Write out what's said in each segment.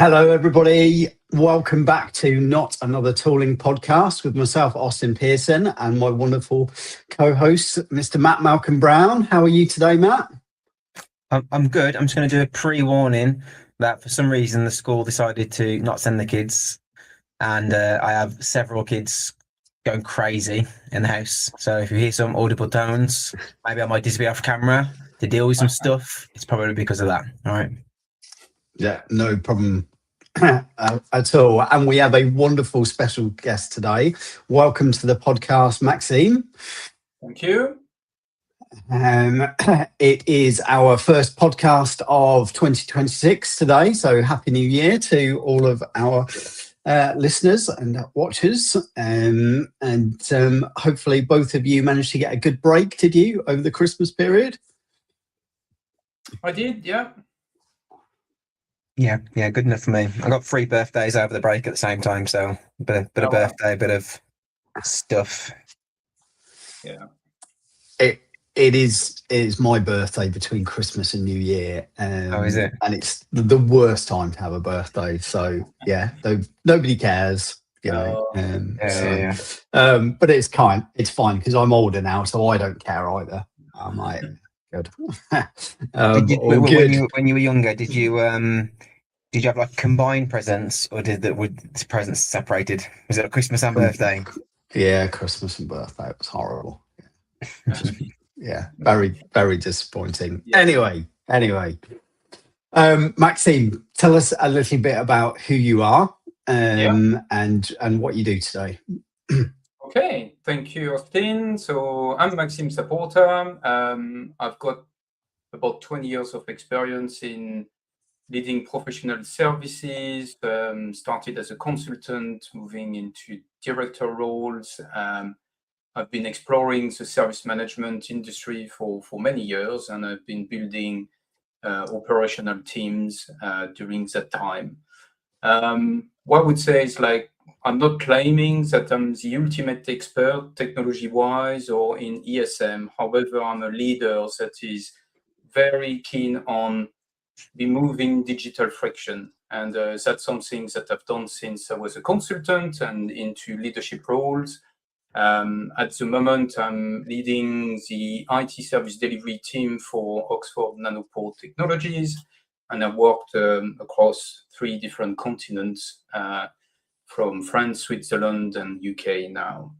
Hello, everybody. Welcome back to Not Another Tooling podcast with myself, Austin Pearson, and my wonderful co-host, Mr. Matt Malcolm Brown. How are you today, Matt? I'm good. I'm just going to do a pre-warning that for some reason the school decided to not send the kids, and I have several kids going crazy in the house. So if you hear some audible tones, maybe I might disappear off camera to deal with some stuff. It's probably because of that. All right. Yeah, no problem at all. And we have a wonderful special guest today. Welcome to the podcast, Maxime. Thank you. It is our first podcast of 2026 today. So happy New Year to all of our listeners and watchers. And hopefully both of you managed to get a good break, did you, over the Christmas period? I did, yeah. Yeah, good enough for me. I got 3 birthdays over the break at the same time, so bit of birthday, bit of stuff. Yeah. It is my birthday between Christmas and New Year. How is it? And it's the worst time to have a birthday. So yeah, nobody cares, you know. Yeah. But it's fine because I'm older now, so I don't care either. I'm like, good. When you were younger, did you have like combined presents, or were the presents separated? Was it a Christmas and birthday? Yeah, Christmas and birthday. It was horrible. Yeah, very, very disappointing. Yeah. Anyway, Maxime, tell us a little bit about who you are and what you do today. Okay, thank you, Austin. So I'm Maxime Saporta. I've got about 20 years of experience in leading professional services, started as a consultant, moving into director roles. I've been exploring the service management industry for many years, and I've been building operational teams during that time. What I would say is, like, I'm not claiming that I'm the ultimate expert technology-wise or in ESM. However, I'm a leader that is very keen on removing digital friction. And that's something that I've done since I was a consultant and into leadership roles. At the moment, I'm leading the IT service delivery team for Oxford Nanopore Technologies, and I've worked across 3 different continents, from France, Switzerland, and UK now.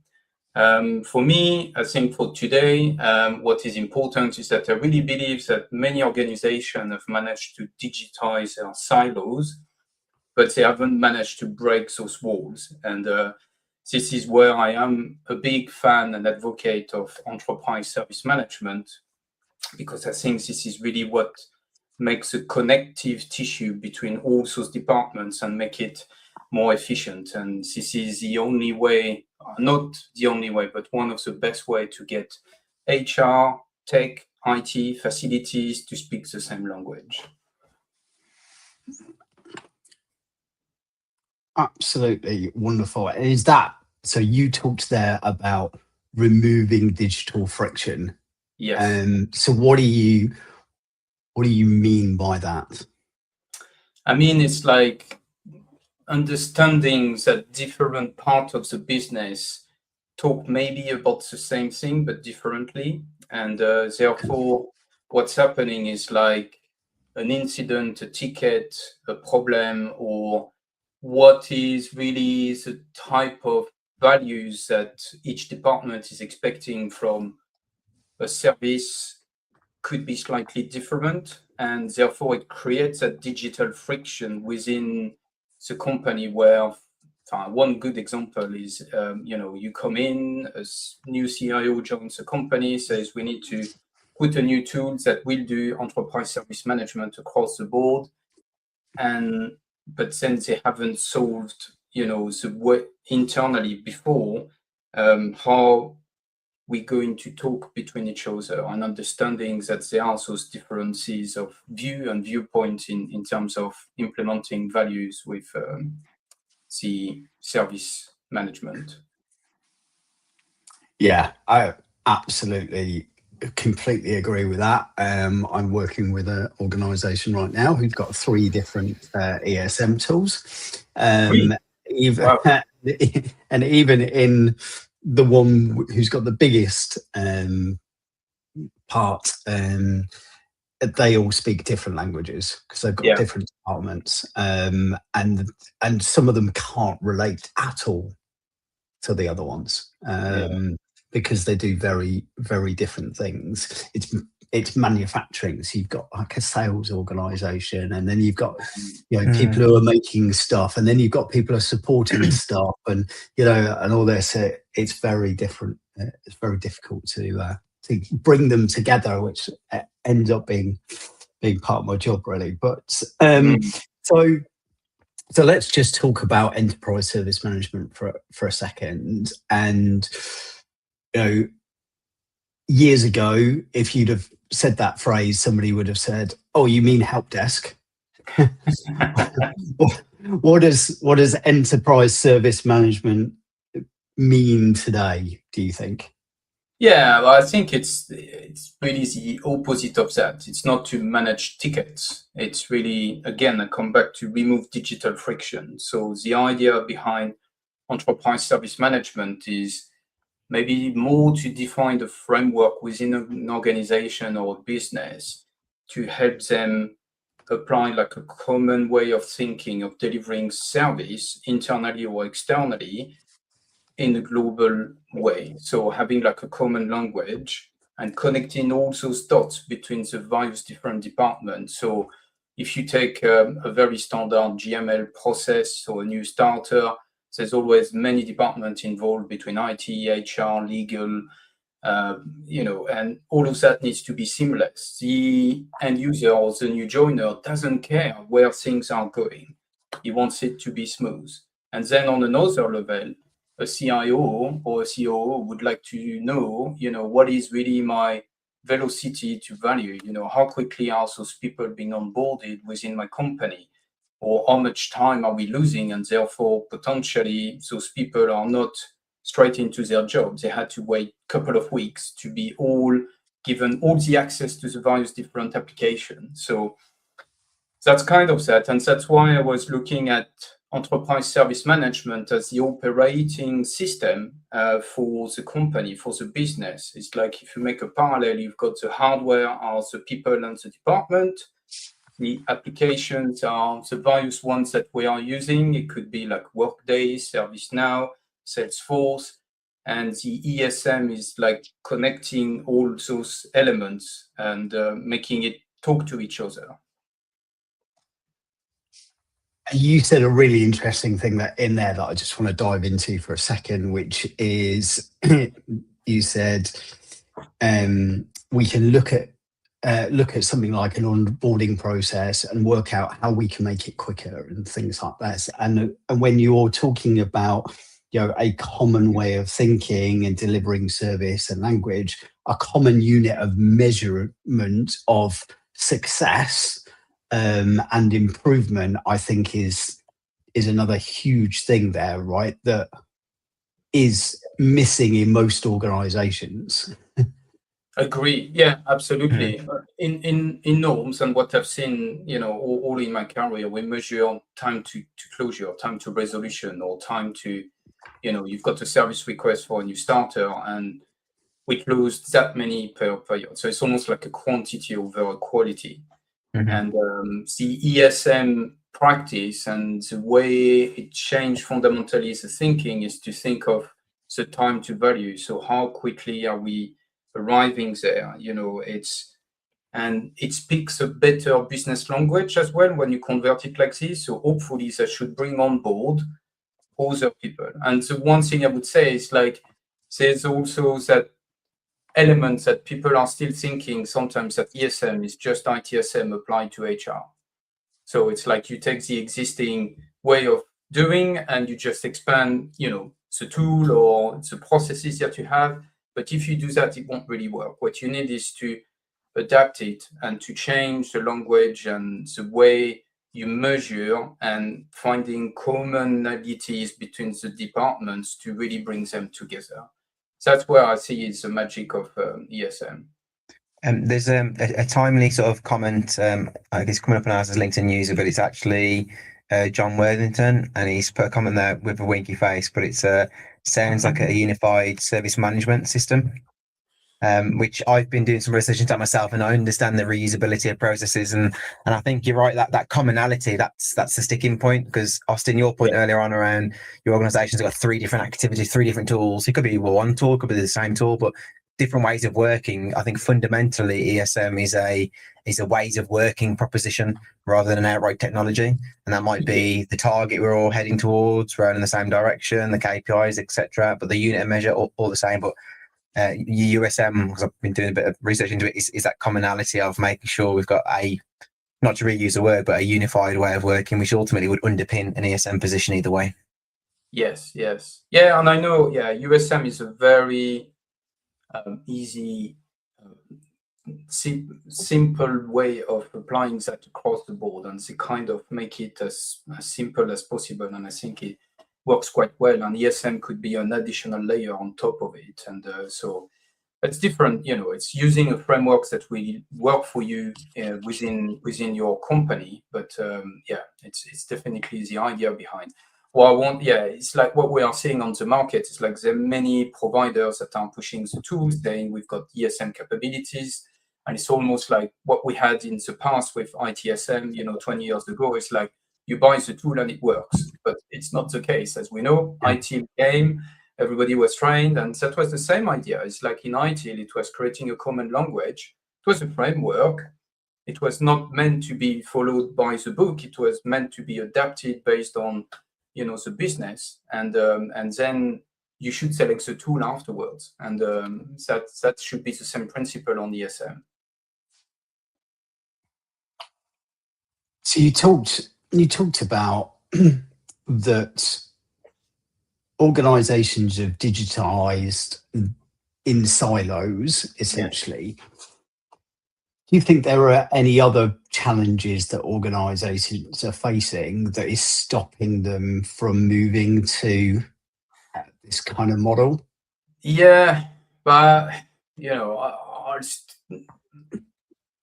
For me, I think for today, what is important is that I really believe that many organizations have managed to digitize their silos, but they haven't managed to break those walls. And this is where I am a big fan and advocate of enterprise service management, because I think this is really what makes a connective tissue between all those departments and make it more efficient. And this is the only way, not the only way, but one of the best way to get HR, tech, IT, facilities to speak the same language. Absolutely wonderful. Is that so? You talked there about removing digital friction. Yes. So what do you mean by that? I mean, it's like understanding that different parts of the business talk maybe about the same thing but differently, and therefore what's happening is like an incident, a ticket, a problem, or what is really the type of values that each department is expecting from a service could be slightly different, and therefore it creates a digital friction within the company where one good example is, you come in, a new CIO joins the company, says we need to put a new tool that will do enterprise service management across the board, but then they haven't solved, the way internally before, how we're going to talk between each other, and understanding that there are those differences of view and viewpoint in terms of implementing values with the service management. Yeah, I absolutely completely agree with that. I'm working with an organisation right now who've got 3 different ESM tools. Really? Even, Wow. and even in the one who's got the biggest part, they all speak different languages because they've got Yeah. different departments, and some of them can't relate at all to the other ones, because they do very, very different things. It's manufacturing, so you've got like a sales organization, and then you've got people who are making stuff, and then you've got people who are supporting stuff, and and all this. It's very different. It's very difficult to bring them together, which ends up being part of my job, really. But so let's just talk about enterprise service management for a second. And years ago, if you'd have said that phrase, somebody would have said, "Oh, you mean help desk?" What does enterprise service management mean today, do you think? Yeah, well, I think it's really the opposite of that. It's not to manage tickets. It's really, again, I come back to remove digital friction. So the idea behind enterprise service management is maybe more to define the framework within an organization or a business to help them apply like a common way of thinking of delivering service internally or externally in a global way. So having like a common language and connecting all those dots between the various different departments. So if you take a very standard GML process or a new starter, there's always many departments involved between IT, HR, legal, and all of that needs to be seamless. The end user or the new joiner doesn't care where things are going. He wants it to be smooth. And then on another level, a CIO or a COO would like to know, what is really my velocity to value? How quickly are those people being onboarded within my company? Or how much time are we losing? And therefore, potentially, those people are not straight into their jobs. They had to wait a couple of weeks to be all given all the access to the various different applications. So that's kind of that. And that's why I was looking at enterprise service management as the operating system for the company, for the business. It's like if you make a parallel, you've got the hardware are the people and the department. The applications are the various ones that we are using. It could be like Workday, ServiceNow, Salesforce, and the ESM is like connecting all those elements and making it talk to each other. You said a really interesting thing that I just want to dive into for a second, which is you said we can look at something like an onboarding process and work out how we can make it quicker and things like that. And when you're talking about a common way of thinking and delivering service and language, a common unit of measurement of success and improvement, I think is another huge thing there, right? That is missing in most organizations. Agree. Yeah, absolutely. In norms and what I've seen, all in my career, we measure time to closure, time to resolution, or time to, you've got a service request for a new starter and we close that many per period. So it's almost like a quantity over a quality. And the ESM practice and the way it changed fundamentally the thinking is to think of the time to value. So how quickly are we arriving there? It speaks a better business language as well when you convert it like this. So hopefully that should bring on board other people. And the one thing I would say is like there's also that elements that people are still thinking sometimes that ESM is just ITSM applied to HR. So it's like you take the existing way of doing and you just expand, the tool or the processes that you have. But if you do that, it won't really work. What you need is to adapt it and to change the language and the way you measure and finding commonalities between the departments to really bring them together. That's where I see is the magic of ESM. There's a timely sort of comment, I guess coming up on ours as LinkedIn user, but it's actually John Worthington, and he's put a comment there with a winky face, but it's sounds like a unified service management system. Which I've been doing some research into myself, and I understand the reusability of processes, and I think you're right that commonality that's the sticking point. Because Austin, your point earlier on around your organisation's got 3 different activities, 3 different tools. It could be one tool, it could be the same tool, but different ways of working. I think fundamentally ESM is a ways of working proposition rather than an outright technology, and that might be the target we're all heading towards, rowing in the same direction, the KPIs, etc. But the unit and measure all the same, but USM, because I've been doing a bit of research into it, is that commonality of making sure we've got not to reuse a word, but a unified way of working, which ultimately would underpin an ESM position either way. Yes. Yeah, and I know, USM is a very easy, simple way of applying that across the board, and they kind of make it as simple as possible, and I think it works quite well, and ESM could be an additional layer on top of it. And so it's different, it's using a framework that will work for you within your company, but it's definitely the idea behind. It's like what we are seeing on the market. It's like there are many providers that are pushing the tools, saying we've got ESM capabilities, and it's almost like what we had in the past with ITSM, 20 years ago. It's like you buy the tool and it works, but it's not the case. As we know, IT came, everybody was trained, and that was the same idea. It's like in ITIL, it was creating a common language. It was a framework. It was not meant to be followed by the book. It was meant to be adapted based on, the business, and then you should select the tool afterwards. And that should be the same principle on ESM. So you talked about that organizations have digitized in silos, essentially. Yeah. Do you think there are any other challenges that organizations are facing that is stopping them from moving to this kind of model? Yeah, but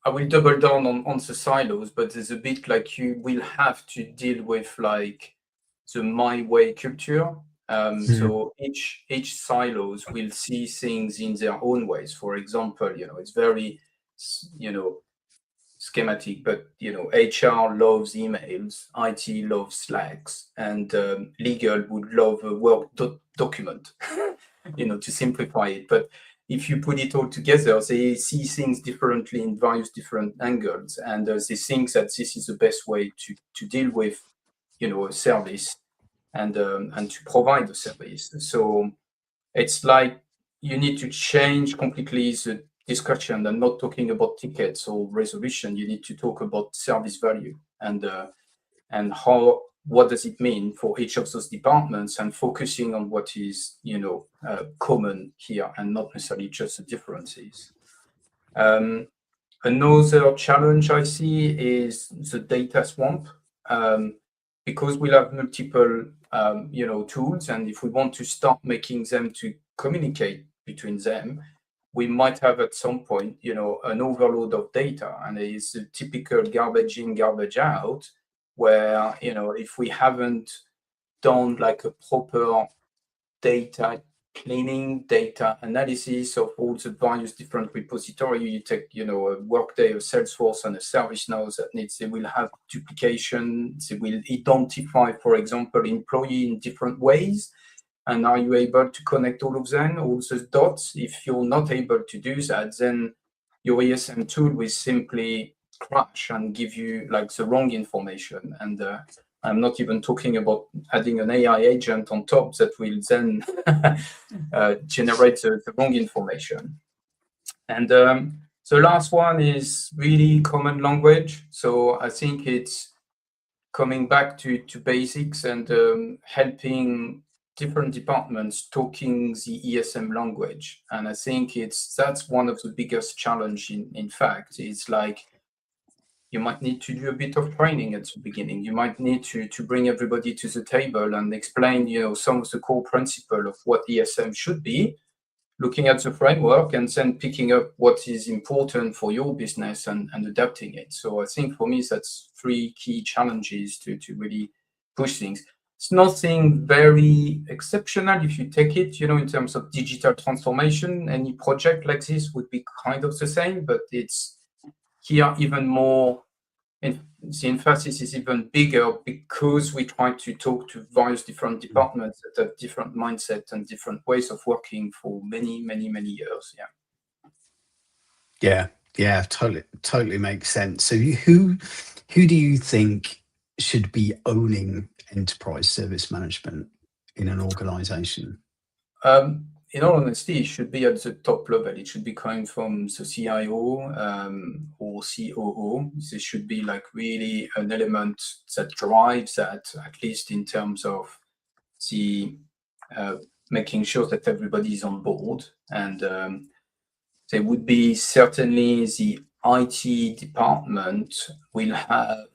I will double down on the silos, but there's a bit like you will have to deal with like the my way culture. So each silos will see things in their own ways. For example, it's very, schematic, but HR loves emails, IT loves Slacks, and legal would love a Word document, to simplify it. But if you put it all together, they see things differently in various different angles, and they think that this is the best way to deal with, a service and to provide a service. So it's like you need to change completely the discussion and not talking about tickets or resolution. You need to talk about service value and what does it mean for each of those departments, and focusing on what is common here and not necessarily just the differences. Another challenge I see is the data swamp, because we'll have multiple tools, and if we want to start making them to communicate between them, we might have at some point an overload of data, and it's a typical garbage in, garbage out, where if we haven't done like a proper data cleaning, data analysis of all the various different repositories, you take a Workday, a Salesforce, and a ServiceNow that they will have duplication. They will identify, for example, employee in different ways. And are you able to connect all of them, all those dots? If you're not able to do that, then your ESM tool will simply crash and give you like the wrong information. And I'm not even talking about adding an AI agent on top that will then generate the wrong information. And the last one is really common language. So I think it's coming back to basics and helping different departments talking the ESM language. And I think that's one of the biggest challenge in fact. It's like you might need to do a bit of training at the beginning. You might need to bring everybody to the table and explain, some of the core principle of what ESM should be. looking at the framework and then picking up what is important for your business and adapting it. So I think for me, that's 3 key challenges to really push things. It's nothing very exceptional if you take it, in terms of digital transformation. Any project like this would be kind of the same, but it's here even more, and the emphasis is even bigger because we try to talk to various different departments that have different mindsets and different ways of working for many, many, many years. Yeah, totally makes sense. So who do you think should be owning enterprise service management in an organization? In all honesty, it should be at the top level. It should be coming from the CIO or COO. This should be like really an element that drives that, at least in terms of the making sure that everybody is on board. And there would be certainly the IT department will have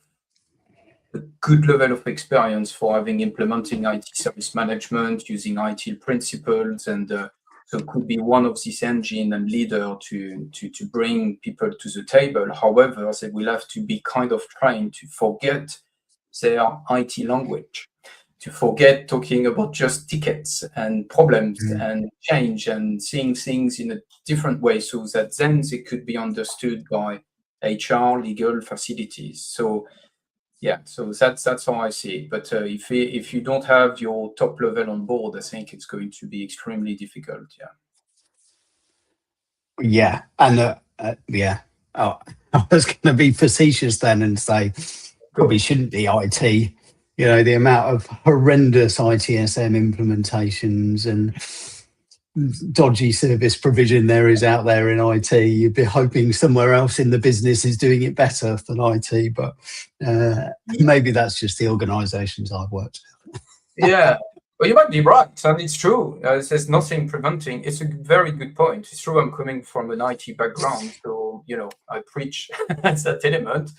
a good level of experience for having implementing IT service management using IT principles, and so it could be one of these engine and leader to bring people to the table. However, they will have to be kind of trained to forget their IT language, to forget talking about just tickets and problems and change and seeing things in a different way, so that then they could be understood by HR, legal, facilities. So that's how I see it. But if you don't have your top level on board, I think it's going to be extremely difficult. Yeah, and oh, I was going to be facetious then and say probably shouldn't be IT. The amount of horrendous ITSM implementations and dodgy service provision there is out there in IT. You'd be hoping somewhere else in the business is doing it better than IT, but maybe that's just the organisations I've worked with. Yeah, well, you might be right, and it's true. There's nothing preventing. It's a very good point. It's true. I'm coming from an IT background, so I preach that element.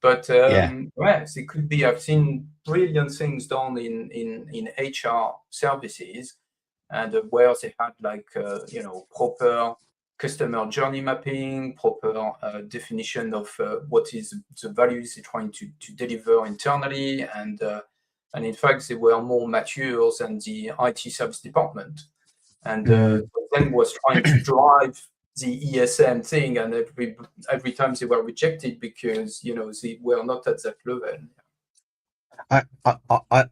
But yes, it could be. I've seen brilliant things done in HR services, and where they had proper customer journey mapping, proper definition of what is the values they're trying to deliver internally, and in fact they were more mature than the IT service department, and then was trying to drive the ESM thing, and every time they were rejected because they were not at that level.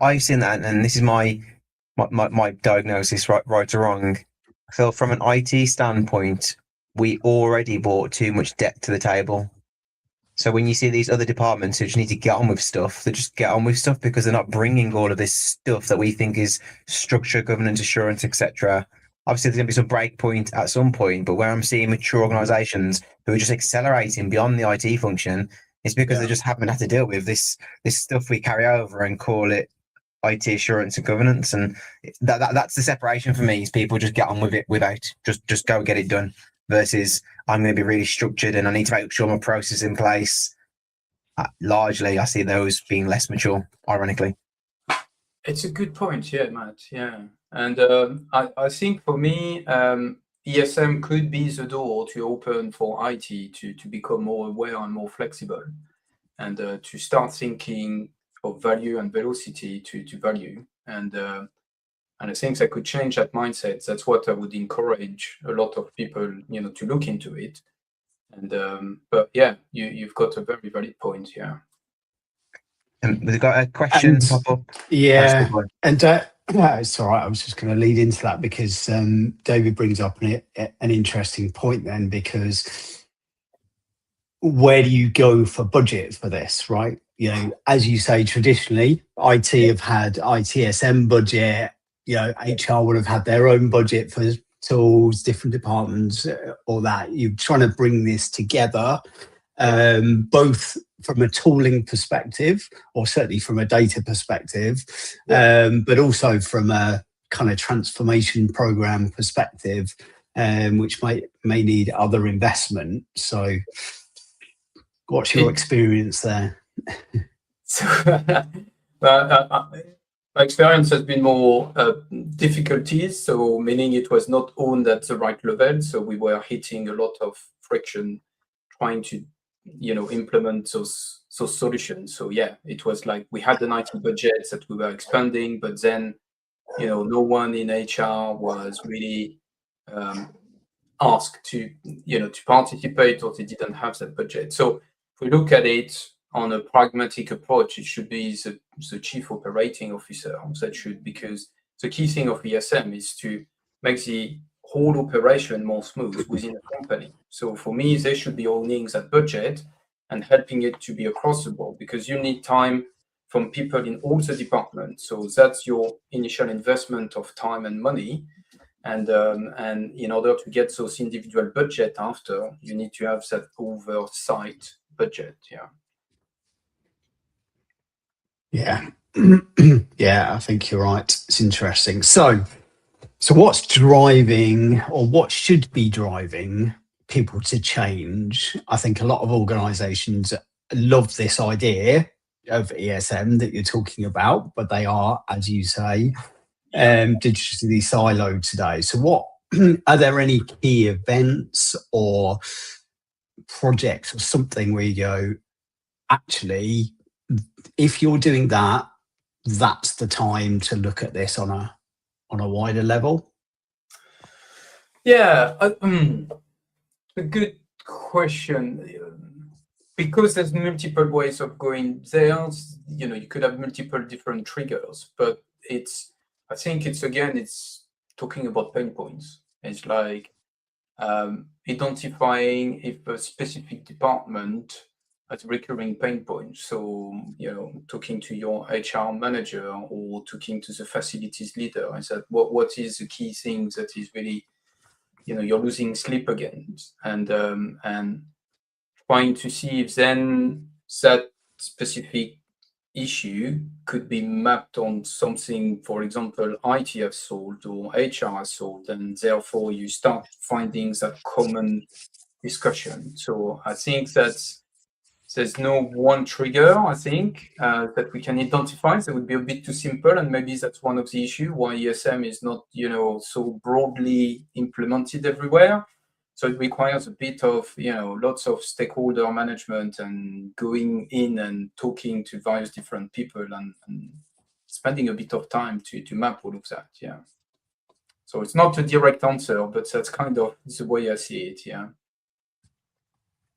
I've seen that, and this is my diagnosis, right or wrong. I feel from an IT standpoint, we already brought too much debt to the table. So when you see these other departments who just need to get on with stuff, they just get on with stuff because they're not bringing all of this stuff that we think is structure, governance, assurance, etc. Obviously, there's going to be some break point at some point, but where I'm seeing mature organizations who are just accelerating beyond the IT function, it's because they just haven't had to deal with this stuff we carry over and call it IT assurance and governance. And that's the separation for me, is people just get on with it without just go get it done, versus I'm going to be really structured and I need to make sure my process is in place. Largely, I see those being less mature, ironically. It's a good point, Matt. And I think for me, ESM could be the door to open for IT to become more aware and more flexible, and to start thinking of value and velocity to value. And I think that could change that mindset. That's what I would encourage a lot of people, to look into it. And but you've got a very valid point. And we've got a question pop up. Yeah, and it's all right. I was just going to lead into that because David brings up an interesting point then, because where do you go for budget for this, right? As you say, traditionally, IT have had ITSM budget, HR would have had their own budget for tools, different departments, all that. You're trying to bring this together, both from a tooling perspective, or certainly from a data perspective, but also from a kind of transformation program perspective, which may need other investment. So what's your experience there? So, My experience has been more difficulties, so meaning it was not owned at the right level. So we were hitting a lot of friction trying to, implement those solutions. So yeah, it was like we had an IT budget that we were expanding, but then, no one in HR was really asked to, to participate, or they didn't have that budget. So if we look at it on a pragmatic approach, it should be the chief operating officer that should, because the key thing of ESM is to make the whole operation more smooth within a company. So for me, they should be owning that budget and helping it to be across the board, because you need time from people in all the departments. So that's your initial investment of time and money. And in order to get those individual budget after, you need to have that oversight budget. Yeah. Yeah. Yeah, I think you're right. It's interesting. So what's driving, or what should be driving people to change? I think a lot of organizations love this idea of ESM that you're talking about, but they are, as you say, digitally siloed today. So what are there any key events or projects or something where you go, actually, if you're doing that, that's the time to look at this on a wider level? Yeah, a good question. Because there's multiple ways of going there, you could have multiple different triggers, but I think it's talking about pain points. It's like identifying if a specific department has recurring pain points. So, talking to your HR manager or talking to the facilities leader, is that what is the key thing that is really, you're losing sleep against, and trying to see if then that specific issue could be mapped on something, for example, IT has solved or HR has solved, and therefore you start finding that common discussion. So I think that there's no one trigger, I think, that we can identify. That would be a bit too simple, and maybe that's one of the issues why ESM is not, so broadly implemented everywhere. So it requires a bit of, lots of stakeholder management and going in and talking to various different people and spending a bit of time to map all of that. Yeah. So it's not a direct answer, but that's kind of the way I see it. Yeah.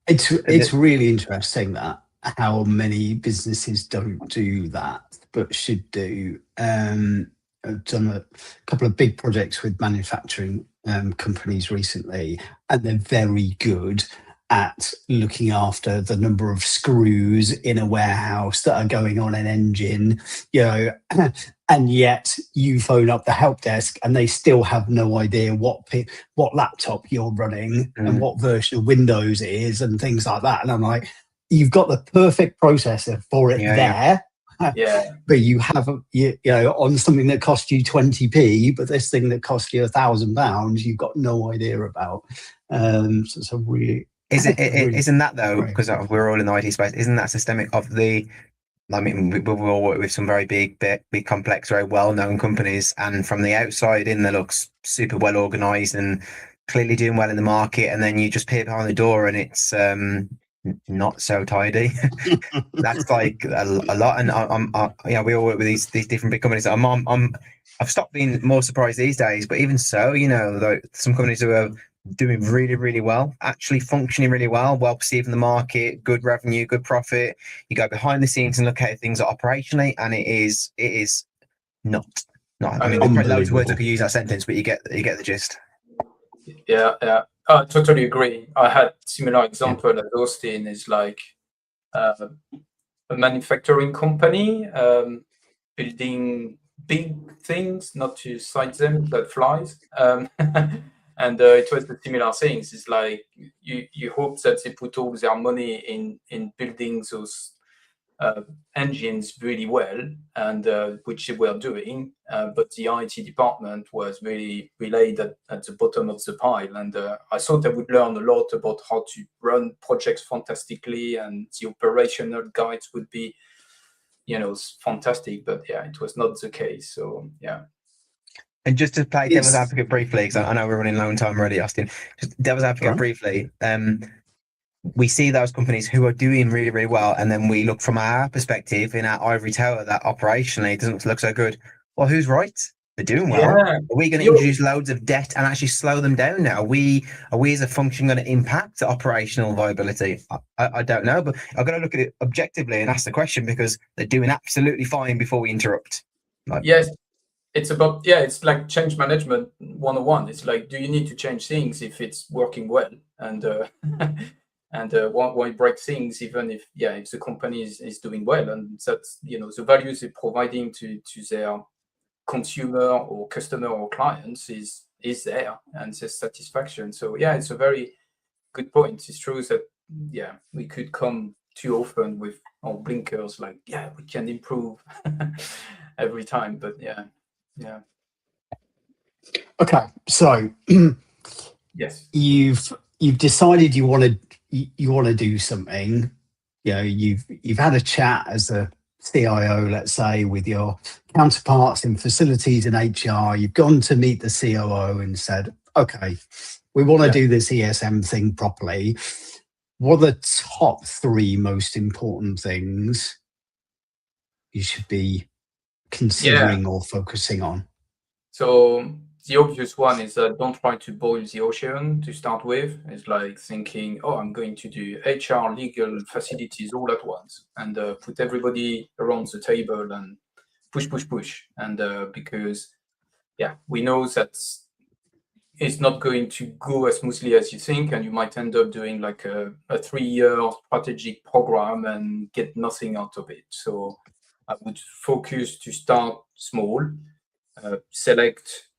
It's really interesting that how many businesses don't do that, but should do. I've done a couple of big projects with manufacturing companies recently, and they're very good at looking after the number of screws in a warehouse that are going on an engine, and yet you phone up the help desk and they still have no idea what laptop you're running and what version of Windows it is and things like that. And I'm like, you've got the perfect processor for it there. Yeah. But you have, on something that cost you 20p, but this thing that cost you £1,000, you've got no idea about. So it's a really... Isn't that though, because we're all in the IT space, isn't that systemic of the... I mean, we all work with some very big, complex, very well-known companies, and from the outside in, they look super well organised and clearly doing well in the market, and then you just peer behind the door and it's not so tidy. That's like a lot. And we all work with these different big companies. I've stopped being more surprised these days, but even so, some companies who are doing really, really well, actually functioning really well perceived in the market, good revenue, good profit. You go behind the scenes and look at things operationally, and it is not. I mean, there's loads of words I could use that sentence, but you get the gist. Yeah, I totally agree. I had similar example at Austin. Is like a manufacturing company building big things, not to cite them, but flies. And it was the similar things. It's like you hope that they put all their money in building those engines really well, and which they were doing, but the IT department was really laid at the bottom of the pile. And I thought I would learn a lot about how to run projects fantastically, and the operational guides would be fantastic, but yeah, it was not the case. So yeah. And just to play devil's advocate briefly, because I know we're running low on time already, Austin. Just devil's advocate briefly. We see those companies who are doing really, really well, and then we look from our perspective in our ivory tower that operationally it doesn't look so good. Well, who's right? They're doing well. Yeah. Are we going to introduce loads of debt and actually slow them down now? Are we as a function going to impact operational viability? I don't know, but I've got to look at it objectively and ask the question, because they're doing absolutely fine before we interrupt. Yes. It's about, it's like change management 101. It's like, do you need to change things if it's working well? And why break things even if the company is doing well? And that's, the values they're providing to their consumer or customer or clients is there, and their satisfaction. So it's a very good point. It's true that we could come too often with our blinkers like we can improve every time, but yeah. Okay, so yes, you've decided you want to do something. You've had a chat as a CIO, let's say, with your counterparts in facilities and HR. You've gone to meet the COO and said, okay, we want to do this ESM thing properly. What are the top 3 most important things you should be considering or focusing on? So the obvious one is that don't try to boil the ocean to start with. It's like thinking, I'm going to do HR, legal, facilities all at once, and put everybody around the table and push. And because, we know that it's not going to go as smoothly as you think, and you might end up doing like a 3-year strategic program and get nothing out of it. So I would focus to start small, select,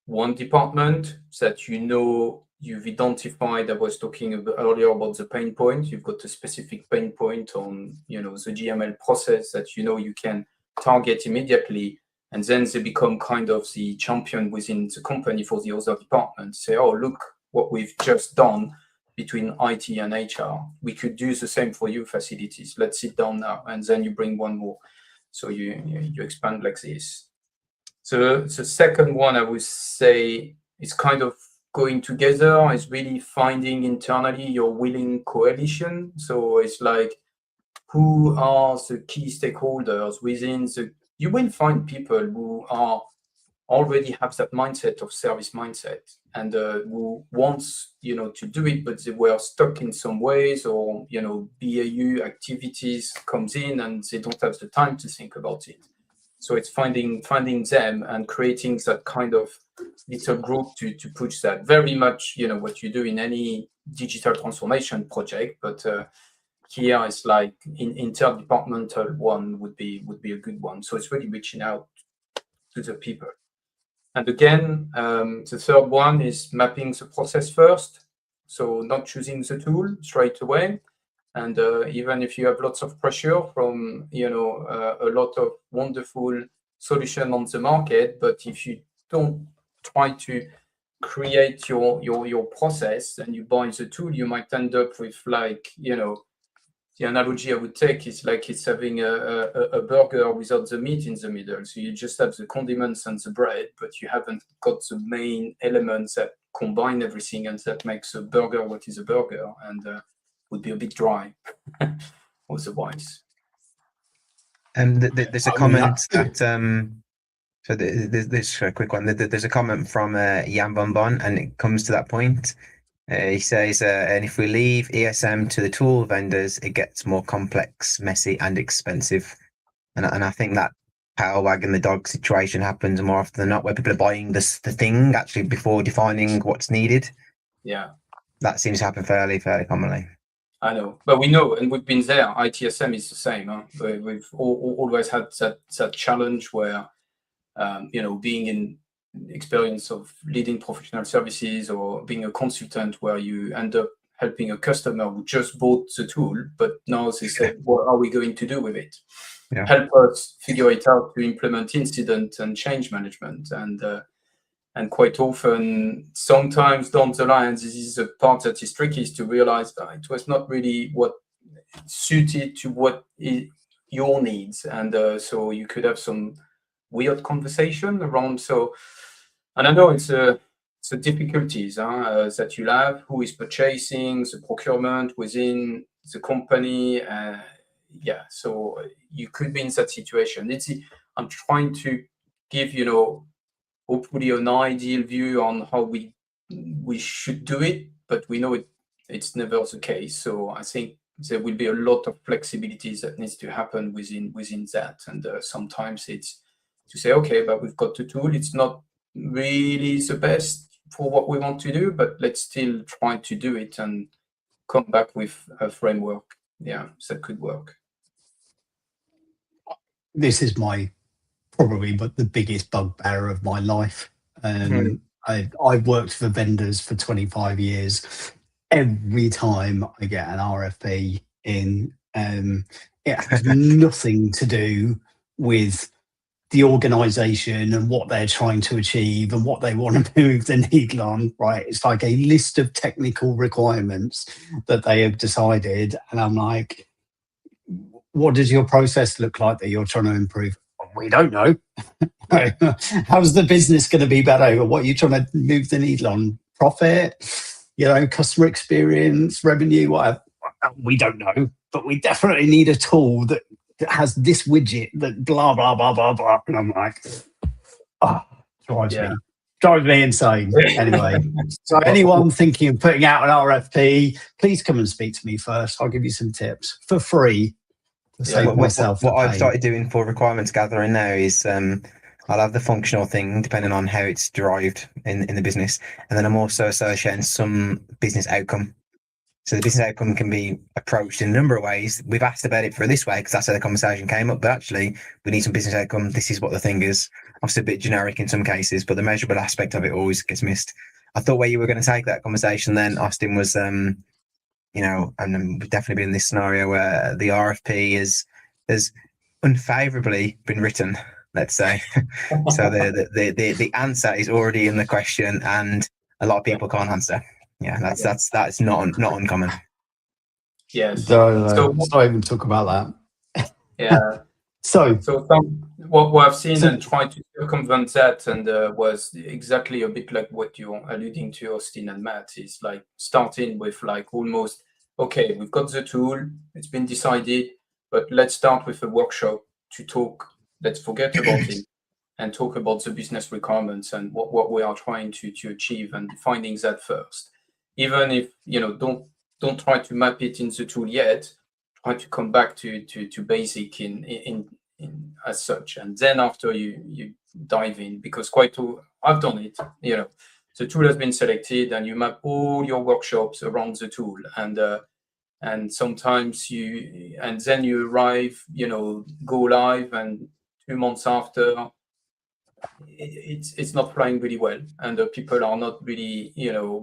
one department that you've identified. I was talking earlier about the pain point. You've got a specific pain point on, the GML process that you can target immediately, and then they become kind of the champion within the company for the other departments. Say, look what we've just done between IT and HR. We could do the same for you facilities. Let's sit down now, and then you bring one more. So you expand like this. So the second one, I would say, is kind of going together, is really finding internally your willing coalition. So it's like, who are the key stakeholders within you will find people who already have that mindset of service mindset, and who wants, to do it, but they were stuck in some ways, or, BAU activities comes in and they don't have the time to think about it. So it's finding them and creating that kind of little group to push that. Very much, what you do in any digital transformation project, but here it's like interdepartmental one would be a good one. So it's really reaching out to the people. And again, the third one is mapping the process first. So not choosing the tool straight away. And even if you have lots of pressure from, a lot of wonderful solution on the market, but if you don't try to create your process and you buy the tool, you might end up with like, the analogy I would take is like it's having a burger without the meat in the middle. So you just have the condiments and the bread, but you haven't got the main elements that combine everything and that makes a burger what is a burger, and would be a bit dry otherwise. There's a comment that so there's a quick one. There's a comment from Jan Bon Bon, and it comes to that point. He says, and if we leave ESM to the tool vendors, it gets more complex, messy, and expensive. And I think that power wagging the dog situation happens more often than not, where people are buying the thing actually before defining what's needed. Yeah, that seems to happen fairly commonly. I know, but we know, and we've been there. ITSM is the same. Huh? We've always had that challenge where, being in experience of leading professional services or being a consultant, where you end up helping a customer who just bought the tool, but now they say, what are we going to do with it? Yeah. Help us figure it out to implement incident and change management. And quite often, sometimes down the line, this is the part that is tricky, is to realize that it was not really what suited to what your needs, and so you could have some weird conversation around. So, and I know it's a difficulties that you'll have. Who is purchasing, the procurement within the company? Yeah, so you could be in that situation. I'm trying to give hopefully an ideal view on how we should do it, but we know it's never the case. So I think there will be a lot of flexibilities that needs to happen within that, and sometimes it's to say, okay, but we've got the tool. It's not really the best for what we want to do, but let's still try to do it and come back with a framework. Yeah, that could work. This is probably the biggest bugbear of my life. I've worked for vendors for 25 years. Every time I get an RFP in, it has nothing to do with the organization and what they're trying to achieve and what they want to move the needle on, right? It's like a list of technical requirements that they have decided. And I'm like, what does your process look like that you're trying to improve? We don't know. How's the business going to be better? What are you trying to move the needle on? Profit, customer experience, revenue, whatever. We don't know, but we definitely need a tool that has this widget that blah, blah, blah, blah, blah. And I'm like, drives me insane. Anyway, so anyone thinking of putting out an RFP, please come and speak to me first. I'll give you some tips for free. What I've started doing for requirements gathering now is I'll have the functional thing depending on how it's derived in the business, and then I'm also associating some business outcome. So the business outcome can be approached in a number of ways. We've asked about it for this way because that's how the conversation came up, but actually we need some business outcome. This is what the thing is. Obviously a bit generic in some cases, but the measurable aspect of it always gets missed. I thought where you were going to take that conversation then, Austin, was and we've definitely been in this scenario where the RFP has unfavorably been written, let's say. So the answer is already in the question and a lot of people can't answer. Yeah, that's not uncommon. Yes. Let's not even talk about that. Yeah. So what I've seen and trying to circumvent that, and was exactly a bit like what you're alluding to, Austin and Matt, is like starting with like almost, okay, we've got the tool, it's been decided, but let's start with a workshop to talk. Let's forget about it and talk about the business requirements and what we are trying to achieve, and finding that first. Even if don't try to map it in the tool yet. Try to come back to basic in as such, and then after you dive in, because I've done it. The tool has been selected, and you map all your workshops around the tool, and sometimes then you arrive, go live, and 2 months after, it's not flying really well, and people are not really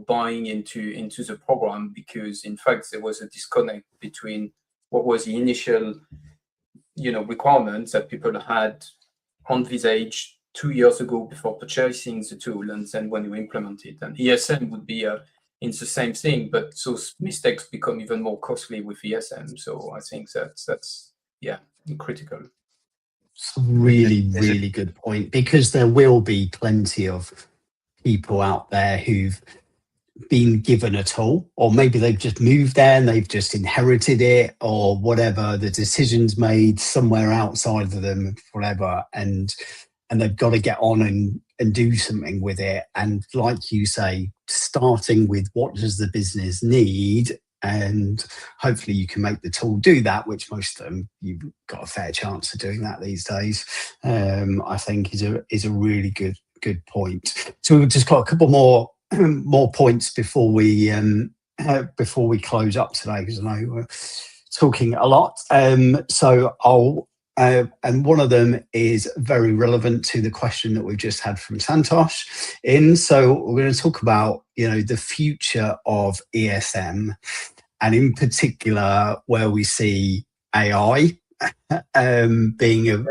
buying into the program, because in fact there was a disconnect between what was the initial requirements that people had envisaged 2 years ago before purchasing the tool, and then when you implement it. And ESM would be in the same thing, but those mistakes become even more costly with ESM. So I think that's critical. It's a really good point, because there will be plenty of people out there who've been given a tool, or maybe they've just moved there and they've just inherited it, or whatever, the decision's made somewhere outside of them, whatever, and they've got to get on and do something with it. And like you say, starting with what does the business need, and hopefully you can make the tool do that, which most of them, you've got a fair chance of doing that these days. I think is a really good point. So we've just got a couple more points before we close up today, because I know we're talking a lot. So I'll and one of them is very relevant to the question that we've just had from Santosh So we're going to talk about the future of ESM, and in particular where we see AI being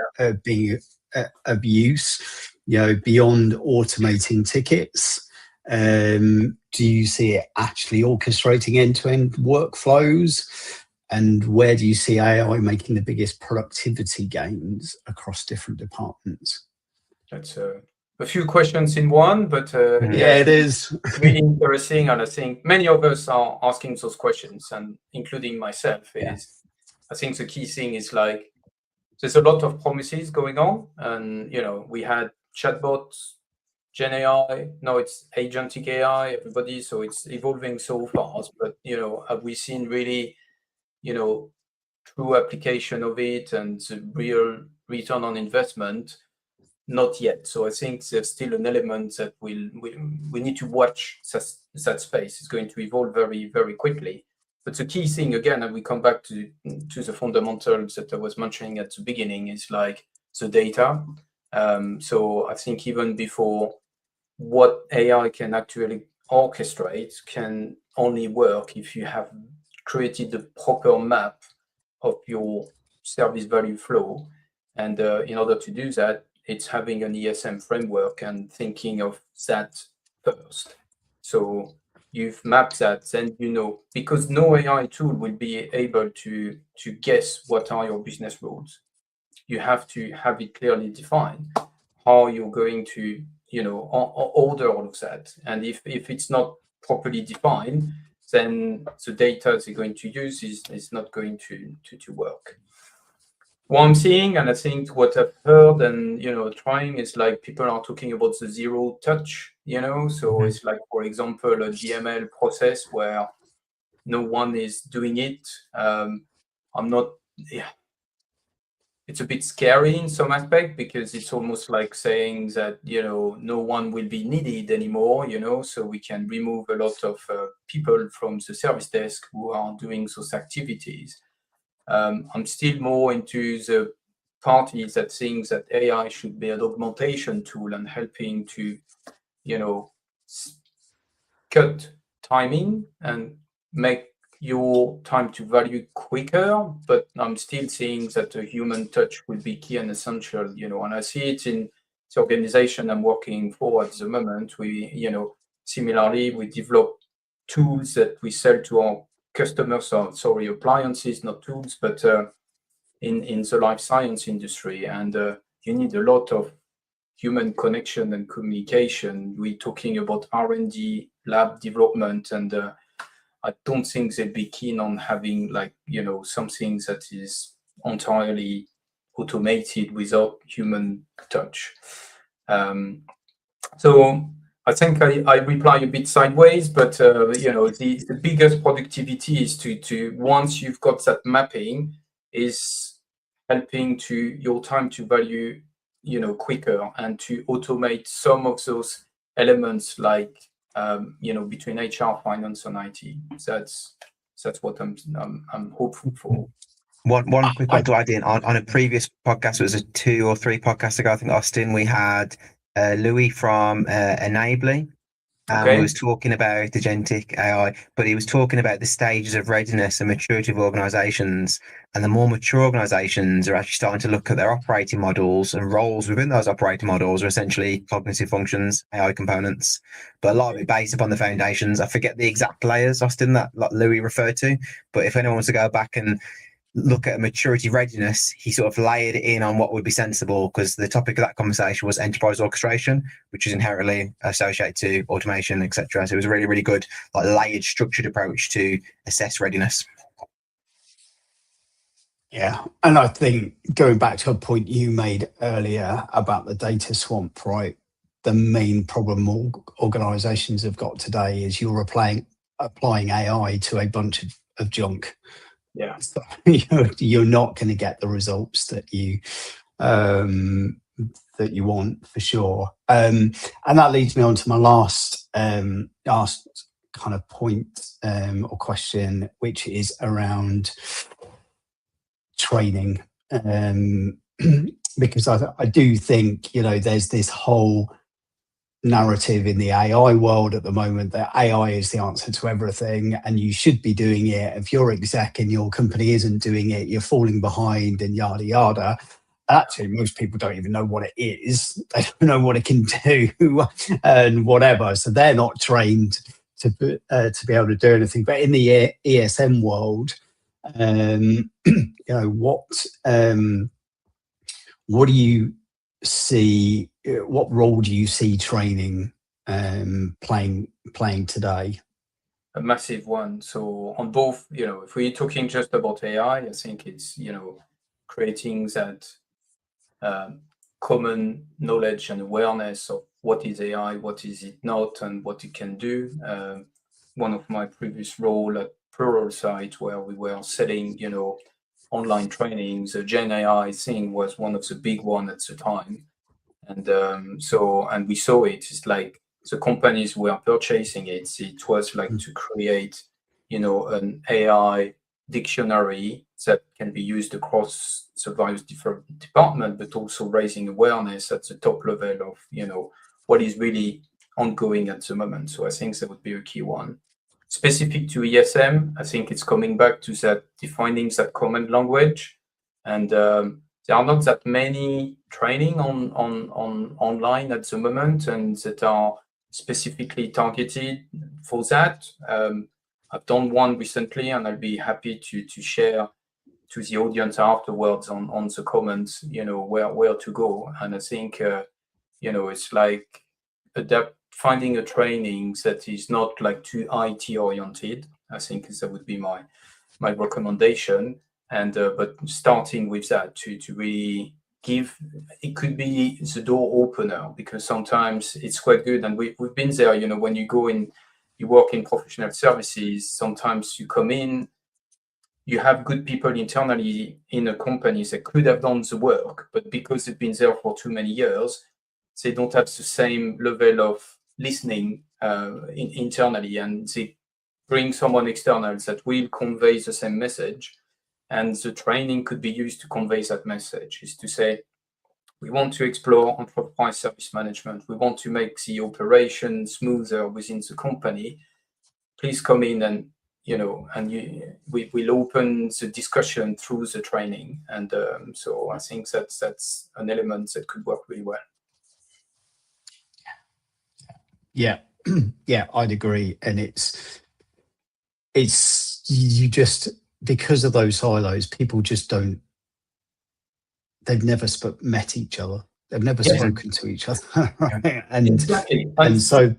of use, beyond automating tickets. Do you see it actually orchestrating end-to-end workflows? and where do you see AI making the biggest productivity gains across different departments? That's a few questions in one, but yeah, it is really interesting. And I think many of us are asking those questions, and including myself. I think the key thing is like there's a lot of promises going on, and we had chatbots, Gen AI, now it's agentic AI, everybody, so it's evolving so fast. But have we seen really true application of it and the real return on investment? Not yet. So I think there's still an element that we need to watch that space. It's going to evolve very, very quickly. But the key thing, again, and we come back to the fundamentals that I was mentioning at the beginning, is like the data. So I think even before, what AI can actually orchestrate can only work if you have created the proper map of your service value flow. And in order to do that, it's having an ESM framework and thinking of that first. So you've mapped that, then because no AI tool will be able to guess what are your business rules. You have to have it clearly defined how you're going to order all of that. And if it's not properly defined, then the data they're going to use is not going to work. What I'm seeing, and I think what I've heard and trying, is like people are talking about the zero touch, so it's like, for example, a GML process where no one is doing it. It's a bit scary in some aspect, because it's almost like saying that no one will be needed anymore, so we can remove a lot of people from the service desk who are doing those activities. I'm still more into the parties that think that AI should be an augmentation tool and helping to, cut timing and make your time to value quicker. But I'm still seeing that a human touch will be key and essential, and I see it in the organization I'm working for at the moment. We, similarly, we develop tools that we sell to our customers, appliances, not tools, but in the life science industry. And you need a lot of human connection and communication. We're talking about R&D, lab development, and I don't think they'd be keen on having something that is entirely automated without human touch. So I think I reply a bit sideways, but the biggest productivity is to once you've got that mapping, is helping to your time to value quicker, and to automate some of those elements, like between HR, finance, and IT. That's what I'm hopeful for. One quick one to add in on a previous podcast. It was 2 or 3 podcasts ago, I think, Austin. We had Louis from Enably. We was talking about agentic AI, but he was talking about the stages of readiness and maturity of organizations. And the more mature organizations are actually starting to look at their operating models, and roles within those operating models are essentially cognitive functions, AI components, but a lot of it based upon the foundations. I forget the exact layers, Austin, that Louis referred to, but if anyone wants to go back and look at maturity readiness, he sort of layered it in on what would be sensible, because the topic of that conversation was enterprise orchestration, which is inherently associated to automation, etc. So it was a really, really good, layered, structured approach to assess readiness. Yeah, and I think going back to a point you made earlier about the data swamp, right? The main problem organizations have got today is you're applying AI to a bunch of junk. Yeah, so you're not going to get the results that you want, for sure. And that leads me on to my last kind of point or question, which is around training. Because I do think there's this whole narrative in the AI world at the moment that AI is the answer to everything, and you should be doing it. If your exec in your company isn't doing it, you're falling behind, and yada yada. Actually, most people don't even know what it is. They don't know what it can do and whatever. So they're not trained to be able to do anything. But in the ESM world, What do you see? What role do you see training playing today? A massive one. So on both, if we're talking just about AI, I think it's creating that common knowledge and awareness of what is AI, what is it not, and what it can do. One of my previous role at Pluralsight, where we were selling, online trainings, the Gen AI thing was one of the big one at the time. And and we saw it. It's like the companies were purchasing it. It was like to create, an AI dictionary that can be used across the various different departments, but also raising awareness at the top level of, what is really ongoing at the moment. So I think that would be a key one. Specific to ESM, I think it's coming back to that defining that common language. And there are not that many training on online at the moment, and that are specifically targeted for that. I've done one recently, and I'll be happy to share to the audience afterwards on the comments, where to go. And I think, it's like finding a training that is not like too IT oriented. I think that would be my recommendation. And but starting with that to really give, it could be the door opener, because sometimes it's quite good. And we've been there, when you go in, you work in professional services, sometimes you come in, you have good people internally in a company that could have done the work, but because they've been there for too many years, they don't have the same level of listening internally, and they bring someone external that will convey the same message. And the training could be used to convey that message, is to say, we want to explore enterprise service management. We want to make the operation smoother within the company. Please come in and, we will open the discussion through the training. And so I think that's an element that could work really well. Yeah, yeah, I'd agree. And it's you just, because of those silos, people just don't, they've never met each other. They've never spoken to each other. Right? And so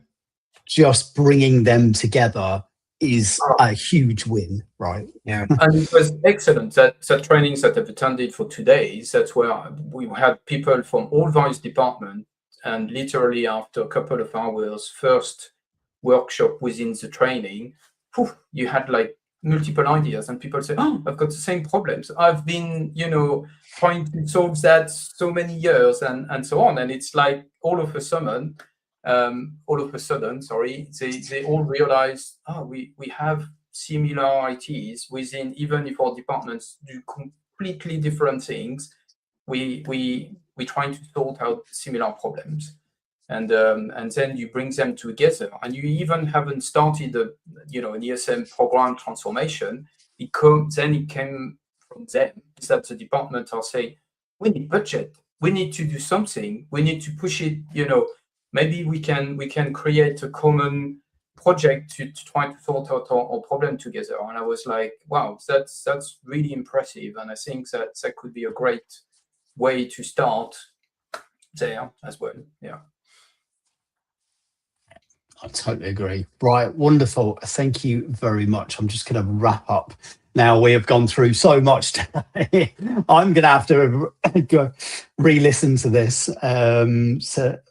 just bringing them together is a huge win, right? Yeah. And it was excellent, that trainings that I've attended for 2 days, that's where we had people from all various departments, and literally after a couple of hours, first workshop within the training, you had like multiple ideas, and people say, oh, I've got the same problems. I've been, trying to solve that so many years, and so on. And it's like all of a sudden, they all realize, we have similarities within, even if our departments do completely different things, we trying to sort out similar problems. And then you bring them together, and you even haven't started an ESM program transformation. It came from them, that the department are saying, we need budget, we need to do something, we need to push it. Maybe we can create a common project to try to sort out our problem together. And I was like, wow, that's really impressive, and I think that could be a great way to start there as well. Yeah. I totally agree. Right, wonderful. Thank you very much. I'm just going to wrap up now. We have gone through so much today. I'm going to have to go re-listen to this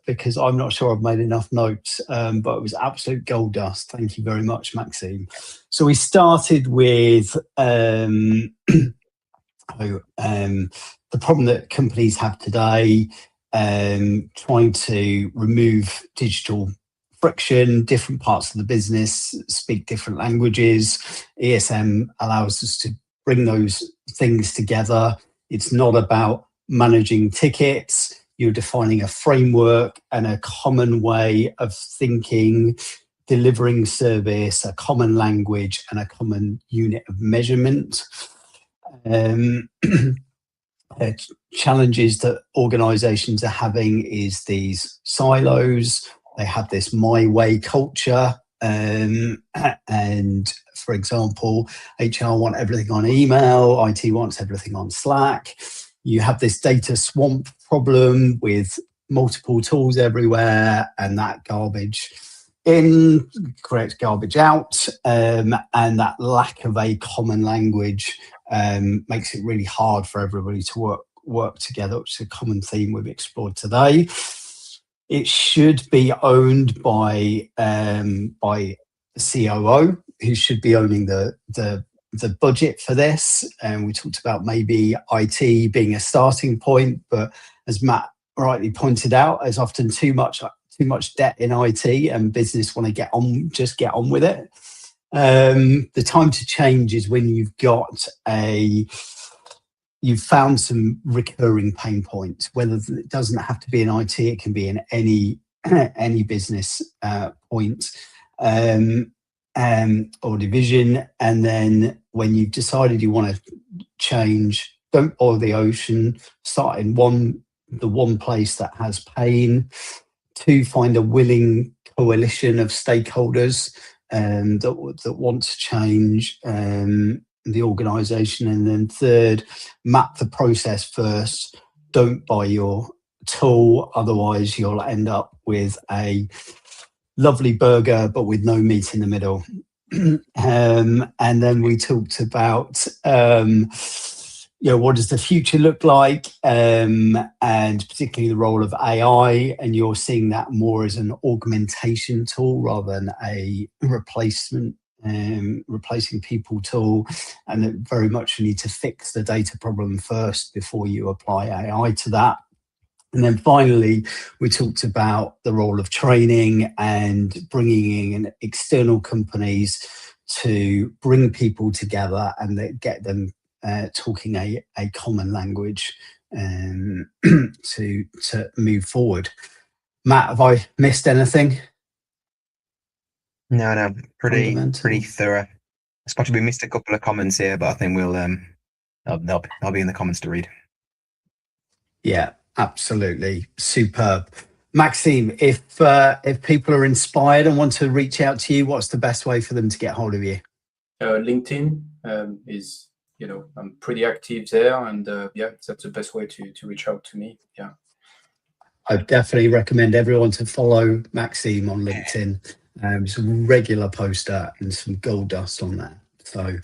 because I'm not sure I've made enough notes, but it was absolute gold dust. Thank you very much, Maxime. So we started with the problem that companies have today, trying to remove digital friction. Different parts of the business speak different languages. ESM allows us to bring those things together. It's not about managing tickets. You're defining a framework and a common way of thinking, delivering service, a common language, and a common unit of measurement. Challenges that organizations are having is these silos. They have this my way culture, and For example, HR want everything on email, IT wants everything on Slack. You have this data swamp problem with multiple tools everywhere, and that garbage in creates garbage out, and that lack of a common language makes it really hard for everybody to work together, which is a common theme we've explored today. It should be owned by the COO, who should be owning the budget for this. And we talked about maybe IT being a starting point, but as Matt rightly pointed out, there's often too much debt in IT, and business want to get on with it. The time to change is when you've found some recurring pain points, whether it doesn't have to be in IT, it can be in any business point or division. And then when you've decided you want to change, don't boil the ocean, start in the one place that has pain. 2, find a willing coalition of stakeholders that want to change the organisation. And then 3rd, map the process first. Don't buy your tool, otherwise you'll end up with a lovely burger but with no meat in the middle. And then we talked about what does the future look like, and particularly the role of AI, and you're seeing that more as an augmentation tool rather than a replacing people tool, and that very much you need to fix the data problem first before you apply AI to that. And then finally, we talked about the role of training and bringing in external companies to bring people together and get them talking a common language to move forward. Matt, have I missed anything? No, pretty thorough. I suppose we missed a couple of comments here, but I think we'll they'll be in the comments to read. Yeah, absolutely, superb. Maxime, if people are inspired and want to reach out to you, what's the best way for them to get hold of you? LinkedIn is, I'm pretty active there, and that's the best way to reach out to me. Yeah, I definitely recommend everyone to follow Maxime on LinkedIn. He's a regular poster and some gold dust on there. So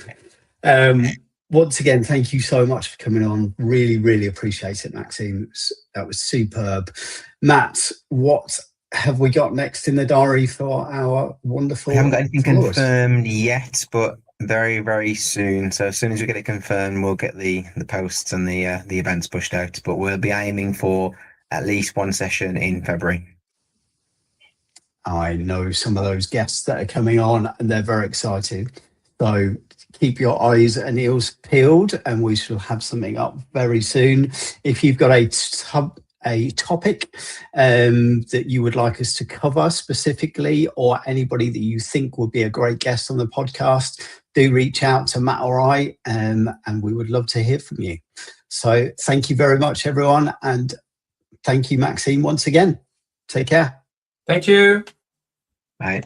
once again, thank you so much for coming on. Really, really appreciate it, Maxime. That was superb. Matt, what have we got next in the diary for our wonderful We haven't got anything followers? confirmed yet, but very, very soon. So as soon as we get it confirmed, we'll get the posts and the events pushed out. But we'll be aiming for at least one session in February. I know some of those guests that are coming on, and they're very excited. So keep your eyes and ears peeled, and we shall have something up very soon. If you've got a topic that you would like us to cover specifically, or anybody that you think would be a great guest on the podcast, do reach out to Matt or I, and we would love to hear from you. So thank you very much, everyone. And thank you, Maxime, once again. Take care. Thank you. Bye.